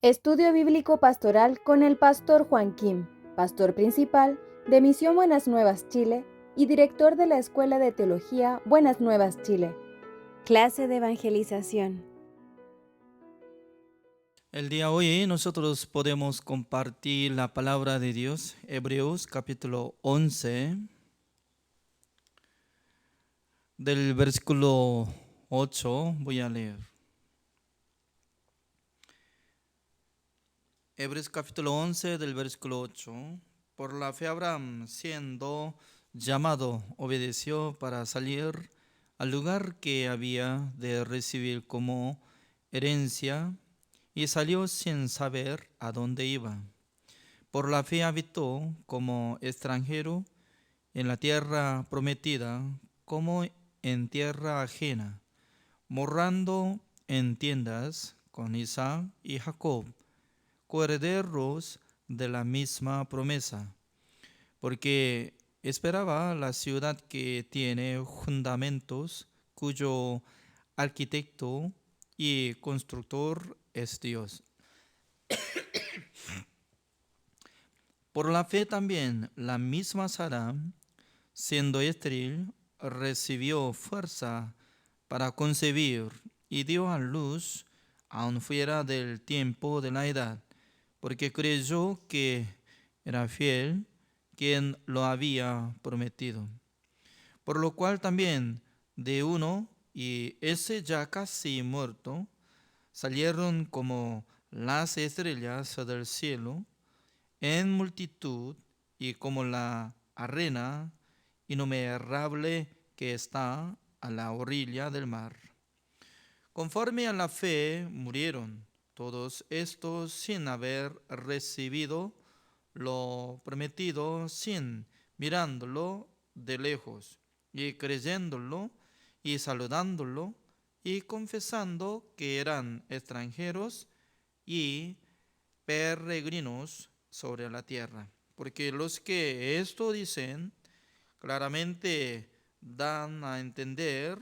Estudio Bíblico Pastoral con el Pastor Juan Kim, Pastor Principal de Misión Buenas Nuevas Chile y Director de la Escuela de Teología Buenas Nuevas Chile. Clase de Evangelización. El día de hoy nosotros podemos compartir la palabra de Dios, Hebreos capítulo 11, del versículo 8, voy a leer. Hebreos capítulo 11 del versículo 8. Por la fe Abraham, siendo llamado, obedeció para salir al lugar que había de recibir como herencia y salió sin saber a dónde iba. Por la fe habitó como extranjero en la tierra prometida, como en tierra ajena, morando en tiendas con Isaac y Jacob, coherederos de la misma promesa, porque esperaba la ciudad que tiene fundamentos, cuyo arquitecto y constructor es Dios. Por la fe también la misma Sara, siendo estéril, recibió fuerza para concebir y dio a luz aun fuera del tiempo de la edad, porque creyó que era fiel quien lo había prometido. Por lo cual también de uno, y ese ya casi muerto, salieron como las estrellas del cielo en multitud y como la arena innumerable que está a la orilla del mar. Conforme a la fe murieron todos estos sin haber recibido lo prometido, sin mirándolo de lejos, y creyéndolo y saludándolo y confesando que eran extranjeros y peregrinos sobre la tierra. Porque los que esto dicen claramente dan a entender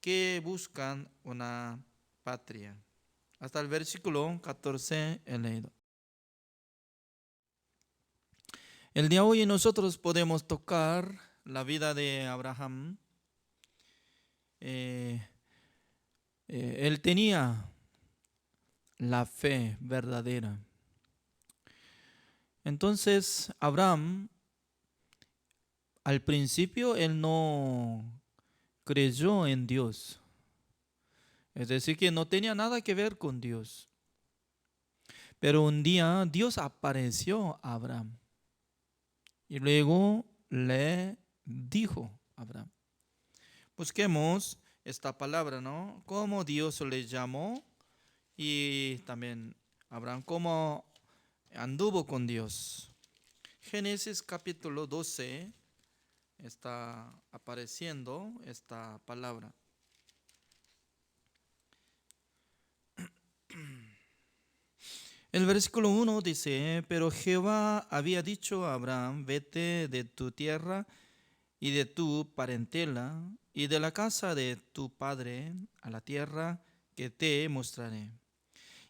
que buscan una patria. Hasta el versículo 14 he leído. El día de hoy nosotros podemos tocar la vida de Abraham. Él tenía la fe verdadera. Entonces, Abraham, al principio, él no creyó en Dios. Es decir, que no tenía nada que ver con Dios. Pero un día Dios apareció a Abraham y luego le dijo a Abraham. Busquemos esta palabra, ¿no? Cómo Dios le llamó y también Abraham cómo anduvo con Dios. Génesis capítulo 12 está apareciendo esta palabra. El versículo 1 dice, pero Jehová había dicho a Abraham, vete de tu tierra y de tu parentela y de la casa de tu padre a la tierra que te mostraré.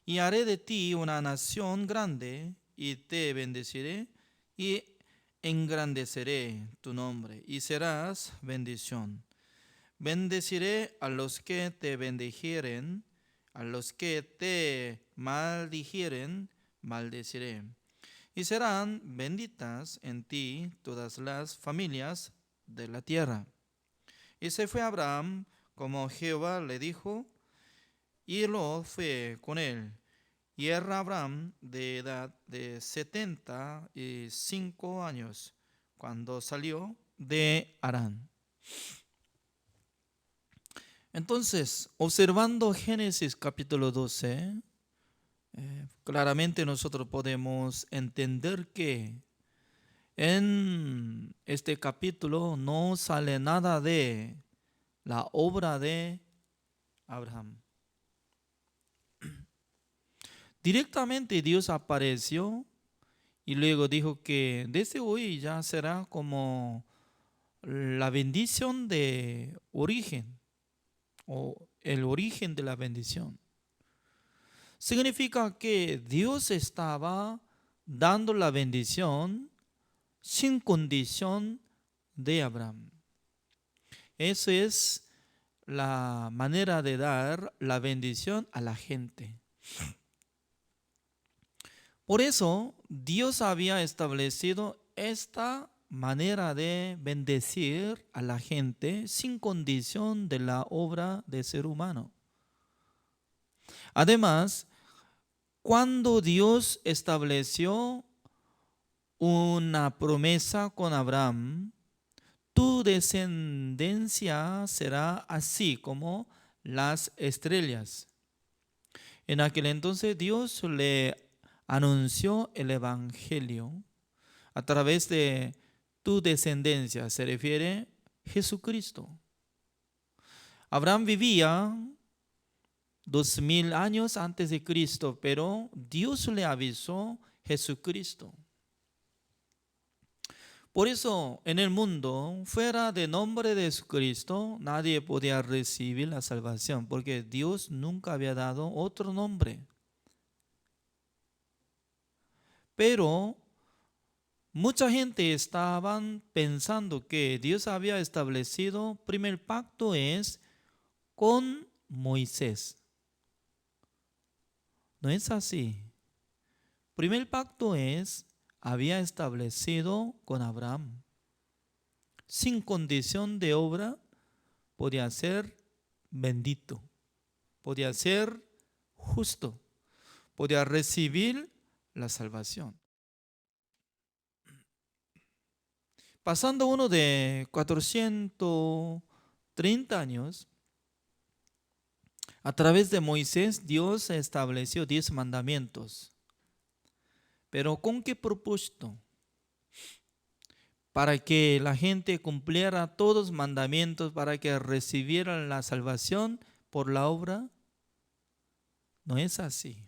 Y haré de ti una nación grande y te bendeciré y engrandeceré tu nombre y serás bendición. Bendeciré a los que te bendijeren, a los que te maldijeren, maldeciré. Y serán benditas en ti todas las familias de la tierra. Y se fue Abraham como Jehová le dijo, y Lot fue con él. Y era Abraham de edad de 75 años cuando salió de Harán. Entonces, observando Génesis capítulo 12, claramente nosotros podemos entender que en este capítulo no sale nada de la obra de Abraham. Directamente Dios apareció y luego dijo que desde hoy ya será como la bendición de origen o el origen de la bendición. significa que Dios estaba dando la bendición sin condición de Abraham. Eso es la manera de dar la bendición a la gente. Por eso Dios había establecido esta manera de bendecir a la gente sin condición de la obra de ser humano. Además, cuando Dios estableció una promesa con Abraham, tu descendencia será así como las estrellas. En aquel entonces Dios le anunció el Evangelio a través de tu descendencia, se refiere a Jesucristo. Abraham vivía 2000 años antes de Cristo, pero Dios le avisó Jesucristo. Por eso en el mundo, fuera del nombre de Jesucristo, nadie podía recibir la salvación, porque Dios nunca había dado otro nombre. Pero mucha gente estaba pensando que Dios había establecido, primer pacto es con Moisés. No es así. Primer pacto había establecido con Abraham. Sin condición de obra, podía ser bendito, podía ser justo, podía recibir la salvación. Pasando uno de 430 años, a través de Moisés, Dios estableció 10 mandamientos. ¿Pero con qué propósito? Para que la gente cumpliera todos los mandamientos, para que recibieran la salvación por la obra. No es así.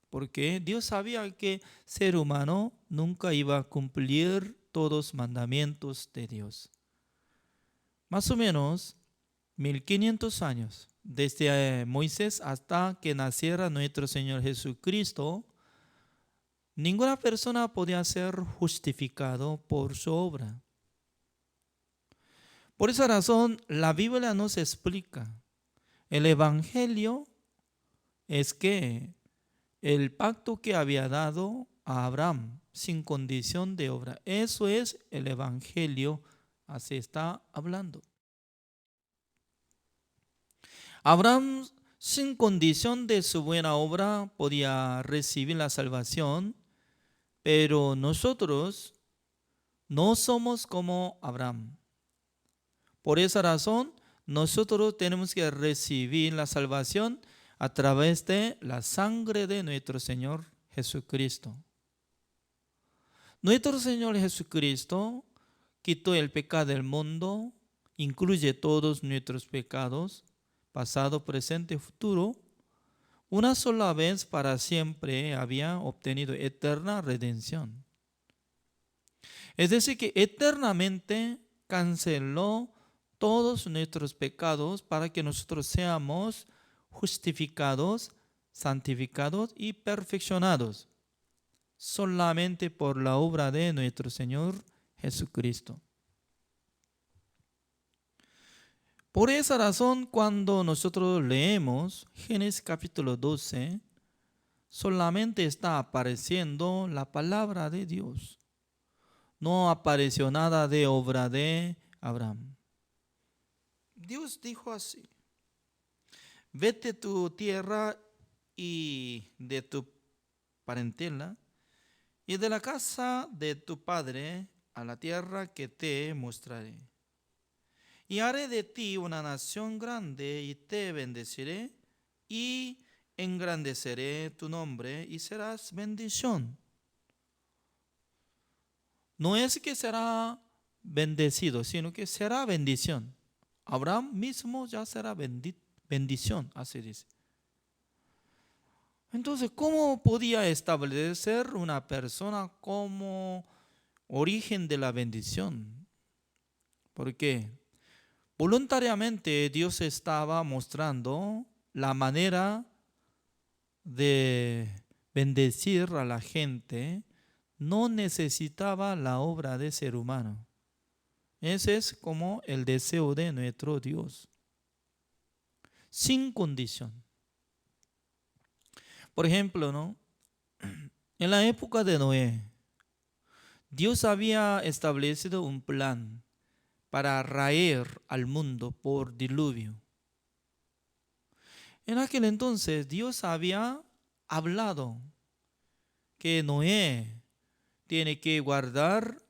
Porque Dios sabía que el ser humano nunca iba a cumplir todos los mandamientos de Dios. Más o menos 1500 años, desde Moisés hasta que naciera nuestro Señor Jesucristo, ninguna persona podía ser justificado por su obra. Por esa razón, la Biblia nos explica. El Evangelio es que el pacto que había dado a Abraham sin condición de obra, eso es el Evangelio, así está hablando. Abraham sin condición de su buena obra podía recibir la salvación, pero nosotros no somos como Abraham. Por esa razón, nosotros tenemos que recibir la salvación a través de la sangre de nuestro Señor Jesucristo. Nuestro Señor Jesucristo quitó el pecado del mundo, incluye todos nuestros pecados, pasado, presente, futuro. Una sola vez para siempre había obtenido eterna redención. Es decir, que eternamente canceló todos nuestros pecados para que nosotros seamos justificados, santificados y perfeccionados solamente por la obra de nuestro Señor Jesucristo. Por esa razón, cuando nosotros leemos Génesis capítulo 12, solamente está apareciendo la palabra de Dios. No apareció nada de obra de Abraham. Dios dijo así: vete de tu tierra y de tu parentela y de la casa de tu padre a la tierra que te mostraré. Y haré de ti una nación grande y te bendeciré y engrandeceré tu nombre y serás bendición. No es que será bendecido, sino que será bendición. Abraham mismo ya será bendición, así dice. Entonces, ¿cómo podía establecer una persona como origen de la bendición? Porque voluntariamente Dios estaba mostrando la manera de bendecir a la gente, no necesitaba la obra de ser humano. Ese es como el deseo de nuestro Dios, sin condición. Por ejemplo, ¿no? En la época de Noé, Dios había establecido un plan para raer al mundo por diluvio. En aquel entonces Dios había hablado que Noé tiene que guardar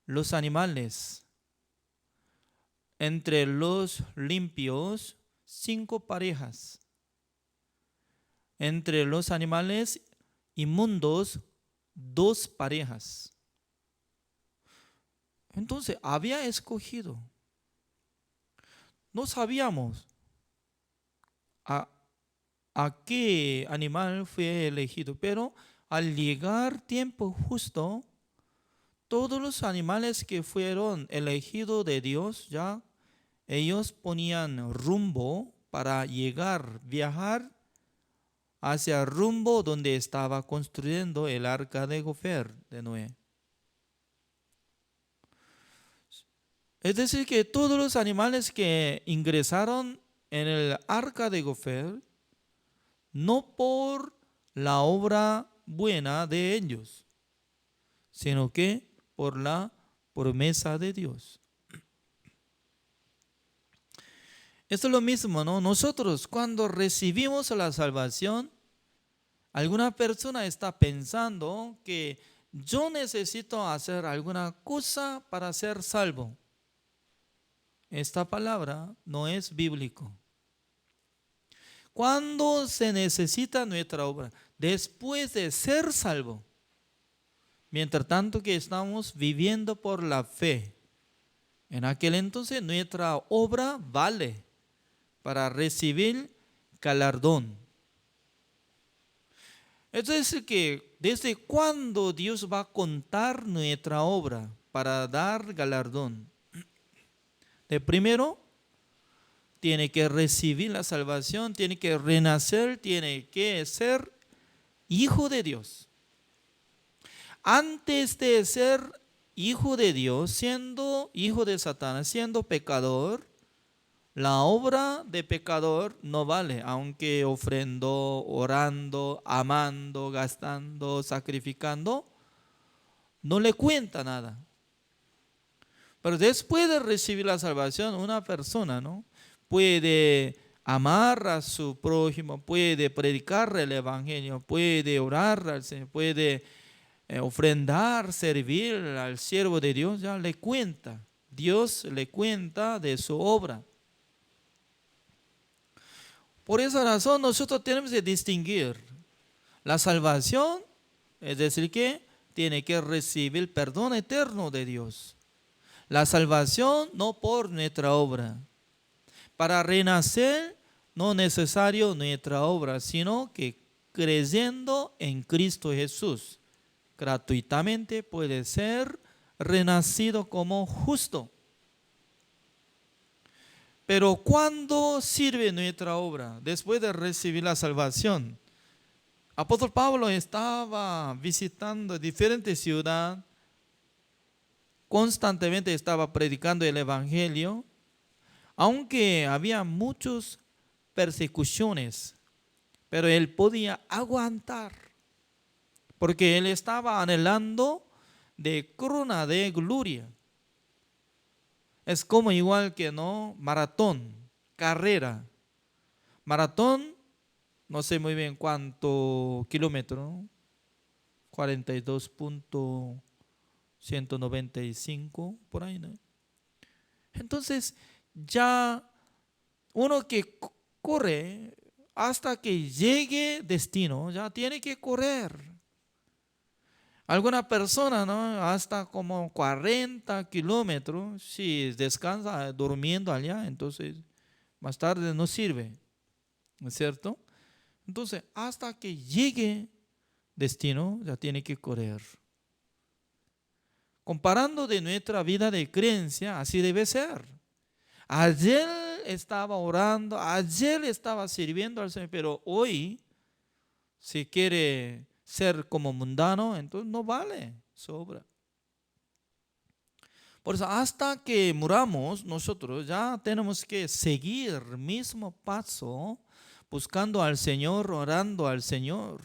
los animales. Entre los limpios, 5 parejas. Entre los animales inmundos, 2 parejas. Entonces, había escogido. No sabíamos a qué animal fue elegido, pero al llegar tiempo justo, todos los animales que fueron elegidos de Dios, ya ellos ponían rumbo para viajar hacia el rumbo donde estaba construyendo el arca de Gofer de Noé. Es decir, que todos los animales que ingresaron en el arca de Gofer, no por la obra buena de ellos, sino que por la promesa de Dios. Esto es lo mismo, ¿no? Nosotros cuando recibimos la salvación, alguna persona está pensando que yo necesito hacer alguna cosa para ser salvo. Esta palabra no es bíblico. ¿Cuándo se necesita nuestra obra? Después de ser salvo. Mientras tanto que estamos viviendo por la fe. En aquel entonces nuestra obra vale para recibir galardón. Es decir que desde cuándo Dios va a contar nuestra obra para dar galardón. De primero, tiene que recibir la salvación, tiene que renacer, tiene que ser hijo de Dios. Antes de ser hijo de Dios, siendo hijo de Satanás, siendo pecador, la obra de pecador no vale, aunque ofrendó, orando, amando, gastando, sacrificando, no le cuenta nada. Pero después de recibir la salvación, una persona, ¿no?, puede amar a su prójimo, puede predicar el evangelio, puede orar al Señor, puede ofrendar, servir al siervo de Dios, ya le cuenta. Dios le cuenta de su obra. Por esa razón nosotros tenemos que distinguir la salvación, es decir, que tiene que recibir perdón eterno de Dios. La salvación no por nuestra obra. Para renacer no es necesario nuestra obra, sino que creyendo en Cristo Jesús, gratuitamente puede ser renacido como justo. Pero ¿cuándo sirve nuestra obra? Después de recibir la salvación. Apóstol Pablo estaba visitando diferentes ciudades, constantemente estaba predicando el evangelio, aunque había muchas persecuciones, pero él podía aguantar, porque él estaba anhelando de corona de gloria. Es como igual que no maratón, carrera. Maratón, no sé muy bien cuánto kilómetro, 42.195 por ahí, ¿no? Entonces, ya uno que corre hasta que llegue destino, ya tiene que correr. Alguna persona, ¿no?, hasta como 40 kilómetros, si descansa durmiendo allá, entonces más tarde no sirve, ¿no es cierto? Entonces, hasta que llegue destino, ya tiene que correr. Comparando de nuestra vida de creencia, así debe ser. Ayer estaba orando, ayer estaba sirviendo al Señor, pero hoy Si quiere ser como mundano, entonces no vale, sobra. Por eso hasta que muramos, nosotros ya tenemos que seguir el mismo paso, buscando al Señor, orando al Señor,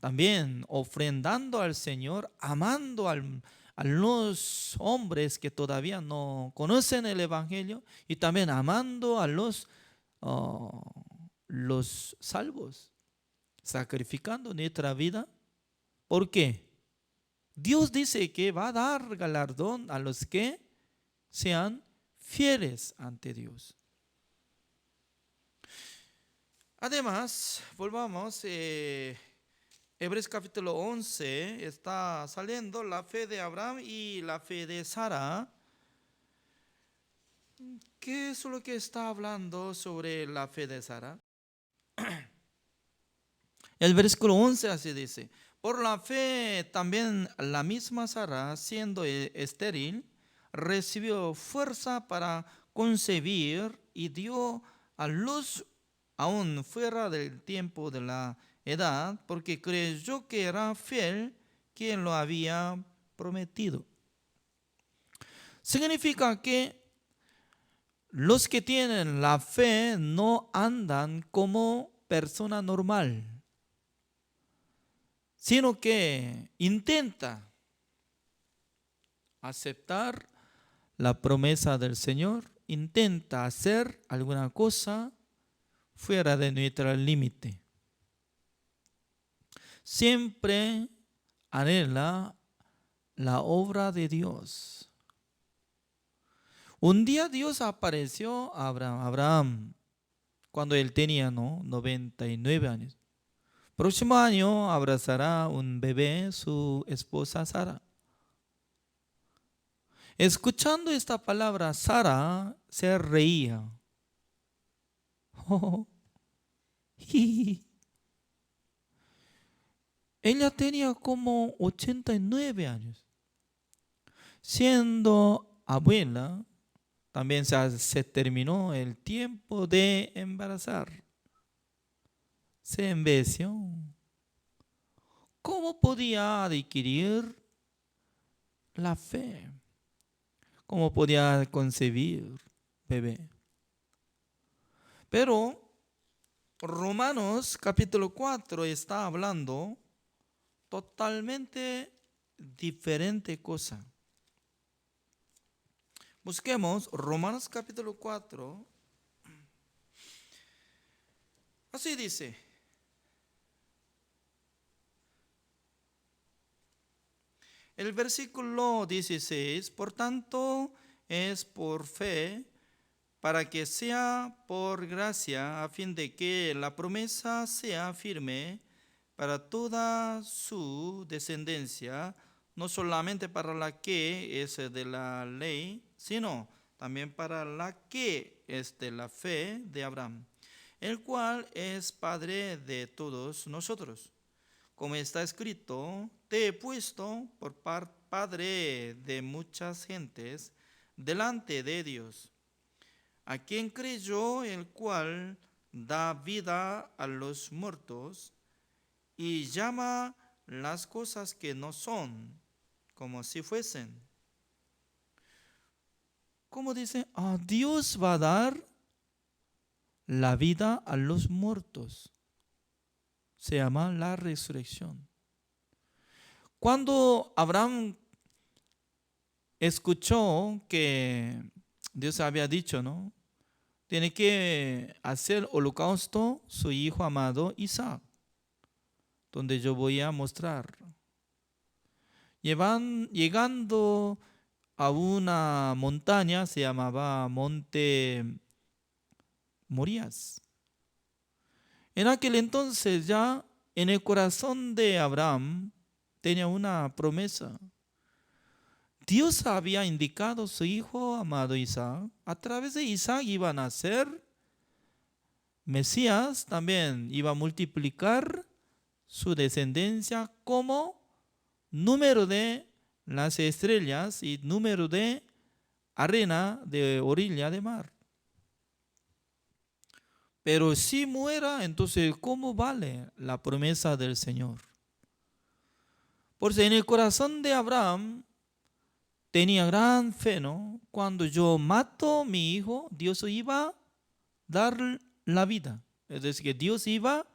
también ofrendando al Señor, amando a los hombres que todavía no conocen el Evangelio y también amando a los salvos, sacrificando nuestra vida. ¿Por qué? Dios dice que va a dar galardón a los que sean fieles ante Dios. Además, volvamos, Hebreos capítulo 11 está saliendo la fe de Abraham y la fe de Sara. ¿Qué es lo que está hablando sobre la fe de Sara? El versículo 11 así dice: por la fe también la misma Sara, siendo estéril, recibió fuerza para concebir y dio a luz aún fuera del tiempo de la edad, porque creyó que era fiel quien lo había prometido. Significa que los que tienen la fe no andan como persona normal, sino que intenta aceptar la promesa del Señor, intenta hacer alguna cosa fuera de nuestro límite. Siempre anhela la obra de Dios. Un día Dios apareció a Abraham cuando él tenía 99 años. Próximo año abrazará un bebé su esposa Sara. Escuchando esta palabra, Sara se reía. Ella tenía como 89 años. Siendo abuela, también se terminó el tiempo de embarazar. Se envejeció. ¿Cómo podía adquirir la fe? ¿Cómo podía concebir bebé? Pero Romanos capítulo 4 está hablando totalmente diferente cosa. Busquemos Romanos capítulo 4. Así dice: el versículo 16, por tanto es por fe, para que sea por gracia, a fin de que la promesa sea firme para toda su descendencia, no solamente para la que es de la ley, sino también para la que es de la fe de Abraham, el cual es Padre de todos nosotros. Como está escrito: te he puesto por padre de muchas gentes delante de Dios, a quien creyó, el cual da vida a los muertos y llama las cosas que no son como si fuesen. ¿Cómo dice? Dios va a dar la vida a los muertos. Se llama la resurrección. Cuando Abraham escuchó que Dios había dicho, tiene que hacer holocausto su hijo amado Isaac, donde yo voy a mostrar. Llegando a una montaña, se llamaba Monte Morías. En aquel entonces ya en el corazón de Abraham tenía una promesa. Dios había indicado a su hijo amado Isaac. A través de Isaac iba a nacer Mesías, también iba a multiplicar su descendencia como número de las estrellas y número de arena de orilla de mar. Pero si muera, entonces ¿cómo vale la promesa del Señor? Porque en el corazón de Abraham tenía gran fe, ¿no? Cuando yo mato a mi hijo, Dios iba a dar la vida. Es decir, que Dios iba a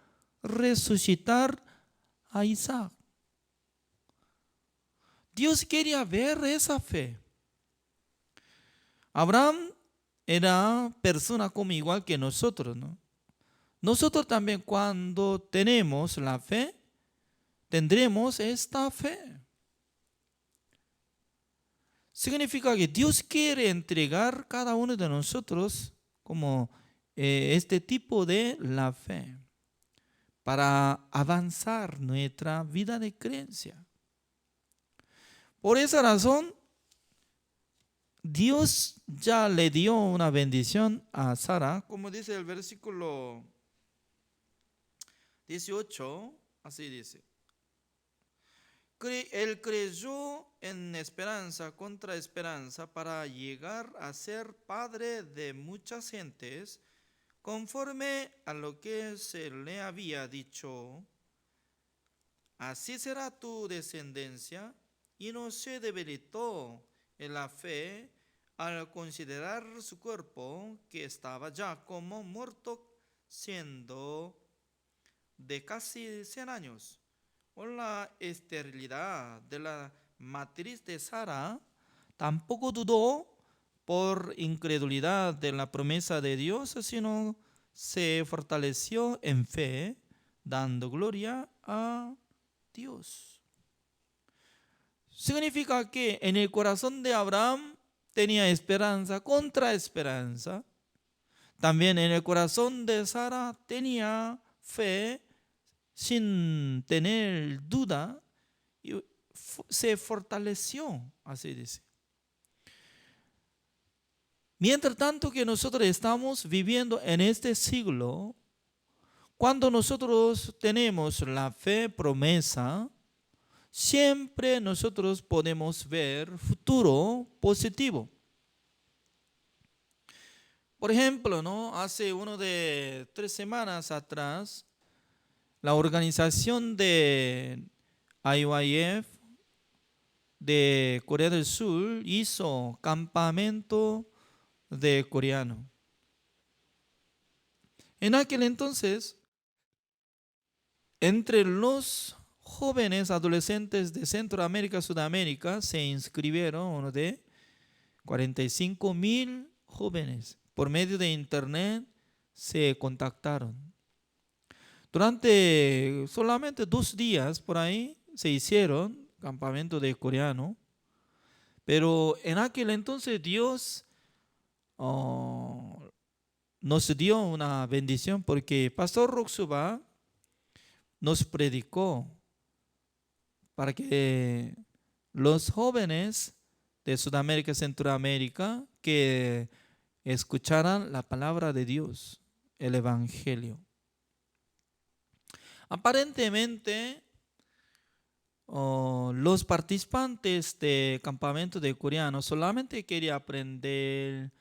resucitar a Isaac. Dios quería ver esa fe. Abraham era persona como igual que nosotros, ¿no? Nosotros también cuando tenemos la fe, tendremos esta fe. Significa que Dios quiere entregar cada uno de nosotros como este tipo de la fe para avanzar nuestra vida de creencia. Por esa razón, Dios ya le dio una bendición a Sara, como dice el versículo 18, así dice. Él creyó en esperanza contra esperanza para llegar a ser padre de muchas gentes, conforme a lo que se le había dicho. Así será tu descendencia, y no se debilitó en la fe al considerar su cuerpo, que estaba ya como muerto, siendo de casi 100 años. Por la esterilidad de la matriz de Sara, tampoco dudó por incredulidad de la promesa de Dios, sino se fortaleció en fe, dando gloria a Dios. Significa que en el corazón de Abraham tenía esperanza contra esperanza. También en el corazón de Sara tenía fe sin tener duda, y se fortaleció, así dice. Mientras tanto que nosotros estamos viviendo en este siglo, cuando nosotros tenemos la fe promesa, siempre nosotros podemos ver futuro positivo. Por ejemplo, ¿no? Hace 3 semanas atrás, la organización de IYF de Corea del Sur hizo campamento de coreano. En aquel entonces, entre los jóvenes adolescentes de Centroamérica, Sudamérica, se inscribieron de 45,000 jóvenes. Por medio de internet se contactaron. Durante solamente 2 días por ahí se hicieron campamento de coreano, pero en aquel entonces Dios nos dio una bendición porque Pastor Roxuba nos predicó para que los jóvenes de Sudamérica y Centroamérica que escucharan la palabra de Dios, el Evangelio. Aparentemente, los participantes de campamento de coreano solamente querían aprender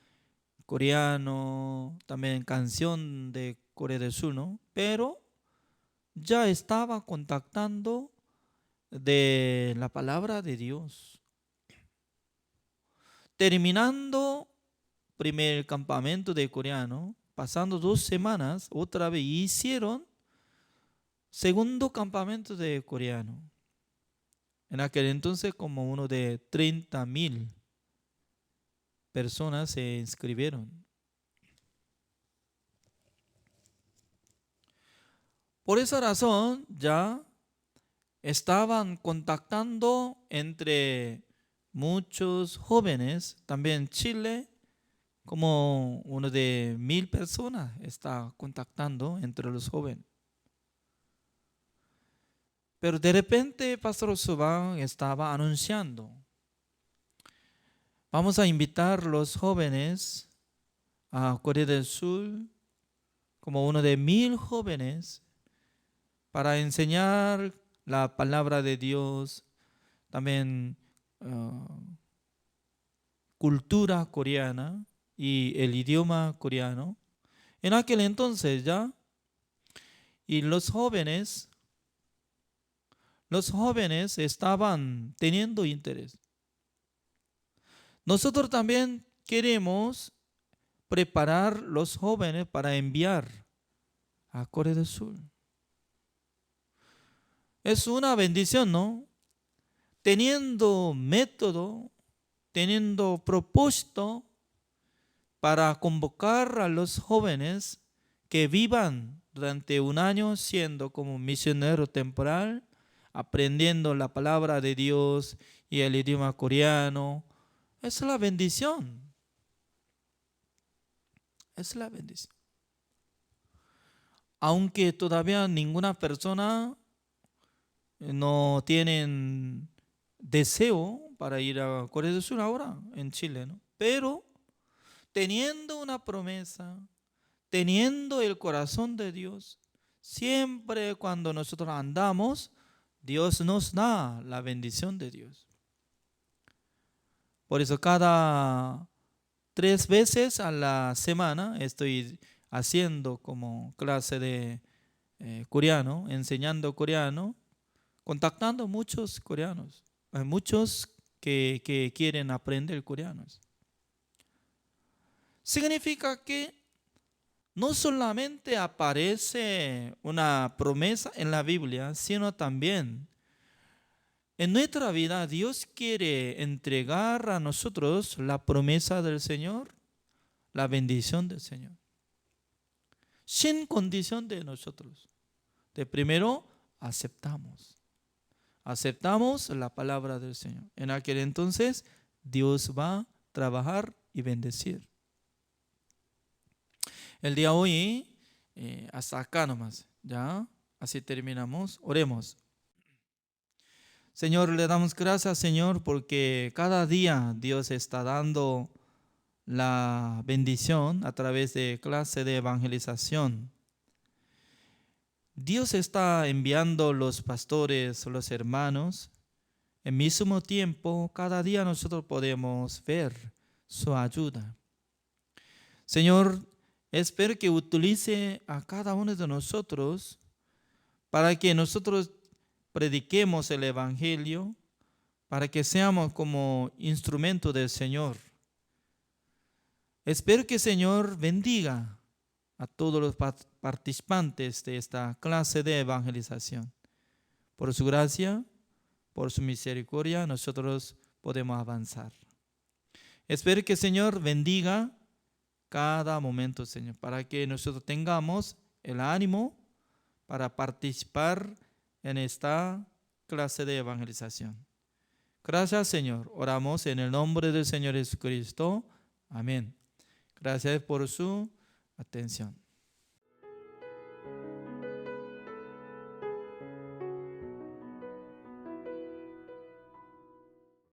coreano, también canción de Corea del Sur, ¿no? Pero ya estaba contactando de la palabra de Dios. Terminando primer campamento de coreano, pasando 2 semanas, otra vez hicieron segundo campamento de coreano. En aquel entonces como uno de 30,000 personas se inscribieron. Por esa razón ya estaban contactando entre muchos jóvenes, también Chile, como uno de 1,000 personas está contactando entre los jóvenes. Pero de repente Pastor Subán estaba anunciando: vamos a invitar a los jóvenes a Corea del Sur, como uno de 1,000 jóvenes, para enseñar la palabra de Dios, también cultura coreana y el idioma coreano. En aquel entonces ya, y los jóvenes estaban teniendo interés. Nosotros también queremos preparar los jóvenes para enviar a Corea del Sur. Es una bendición, ¿no? Teniendo método, teniendo propósito para convocar a los jóvenes que vivan durante un año siendo como misionero temporal, aprendiendo la palabra de Dios y el idioma coreano. Es la bendición. Es la bendición. Aunque todavía ninguna persona no tiene deseo para ir a Corea del Sur ahora, en Chile, ¿no? Pero teniendo una promesa, teniendo el corazón de Dios, siempre cuando nosotros andamos, Dios nos da la bendición de Dios. Por eso cada 3 veces a la semana estoy haciendo como clase de coreano, enseñando coreano, contactando muchos coreanos. Hay muchos que quieren aprender coreano. Significa que no solamente aparece una promesa en la Biblia, sino también en nuestra vida Dios quiere entregar a nosotros la promesa del Señor, la bendición del Señor, sin condición de nosotros. De primero aceptamos la palabra del Señor. En aquel entonces Dios va a trabajar y bendecir. El día de hoy, hasta acá nomás, ya, así terminamos. Oremos. Señor, le damos gracias, Señor, porque cada día Dios está dando la bendición a través de clase de evangelización. Dios está enviando los pastores, los hermanos. En mismo tiempo, cada día nosotros podemos ver su ayuda. Señor, espero que utilice a cada uno de nosotros para que nosotros prediquemos el Evangelio, para que seamos como instrumento del Señor. Espero que el Señor bendiga a todos los participantes de esta clase de evangelización. Por su gracia, por su misericordia, nosotros podemos avanzar. Espero que el Señor bendiga cada momento, Señor, para que nosotros tengamos el ánimo para participar en esta clase de evangelización. Gracias, Señor. Oramos en el nombre del Señor Jesucristo. Amén. Gracias por su atención.